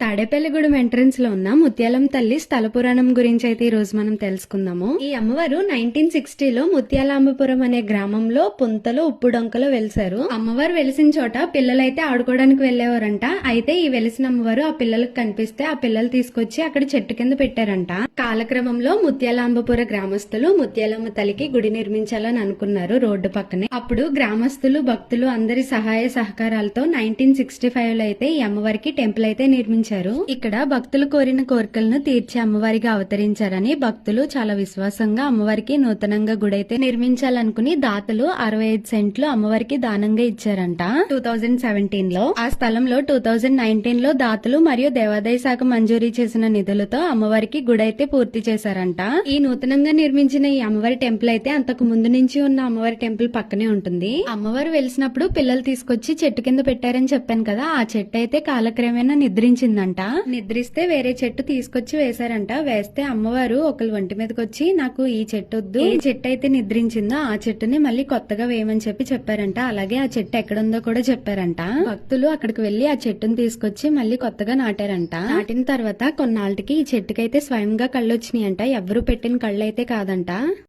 Tadepalligudem entrance లో ఉన్న ముత్యాలం తల్లి స్థల పురాణం గురించి అయితే ఈ రోజు మనం తెలుసుకుందాము. ఈ అమ్మవారు 1960లో ముత్యాలాంబపురం అనే గ్రామంలో పుంతలో ఉప్పుడొంకలో వెలిసారు. అమ్మవారు వెలిసిన చోట పిల్లలైతే ఆడుకోవడానికి వెళ్లేవారంట. అయితే ఈ వెలిసిన అమ్మవారు ఆ పిల్లలకు కనిపిస్తే ఆ పిల్లలు తీసుకొచ్చి అక్కడ చెట్టు కింద పెట్టారంట. కాలక్రమంలో ముత్యాలాంబపుర గ్రామస్తులు ముత్యాలమ్మ తల్లికి గుడి నిర్మించాలని అనుకున్నారు రోడ్డు పక్కనే. అప్పుడు గ్రామస్తులు భక్తులు అందరి సహాయ సహకారాలతో 1965లో అయితే ఈ అమ్మవారికి టెంపుల్ అయితే నిర్మించారు. ఇక్కడ భక్తులు కోరిన కోరికలను తీర్చే అమ్మవారిగా అవతరించారని భక్తులు చాలా విశ్వాసంగా అమ్మవారికి నూతనంగా గుడైతే నిర్మించాలనుకుని దాతలు 65 సెంట్లు అమ్మవారికి దానంగా ఇచ్చారంట 2017లో. ఆ స్థలంలో 2019లో దాతలు మరియు దేవాదాయ శాఖ మంజూరీ చేసిన నిధులతో అమ్మవారికి గుడైతే పూర్తి చేశారంట. ఈ నూతనంగా నిర్మించిన ఈ అమ్మవారి టెంపుల్ అయితే అంతకు ముందు నుంచి ఉన్న అమ్మవారి టెంపుల్ పక్కనే ఉంటుంది. అమ్మవారు వెలిసినప్పుడు పిల్లలు తీసుకొచ్చి చెట్టు కింద పెట్టారని చెప్పాను కదా, ఆ చెట్టు అయితే కాలక్రమేణా నిద్రించిందంట. నిద్రిస్తే వేరే చెట్టు తీసుకొచ్చి వేశారంట. వేస్తే అమ్మవారు ఒకళ్ళ ఒంటి మీదకి వచ్చి నాకు ఈ చెట్టు వద్దు, ఏ చెట్టు అయితే నిద్రించిందో ఆ చెట్టుని మళ్ళీ కొత్తగా వేయమని చెప్పారంట. అలాగే ఆ చెట్టు ఎక్కడుందో కూడా చెప్పారంట. భక్తులు అక్కడికి వెళ్లి ఆ చెట్టును తీసుకొచ్చి మళ్ళీ కొత్తగా నాటారంట. నాటిన తర్వాత కొన్నాళ్ళకి ఈ చెట్టుకైతే స్వయంగా కళ్ళు వచ్చినాయంట. ఎవరు పెట్టిన కళ్ళు అయితే కాదంట.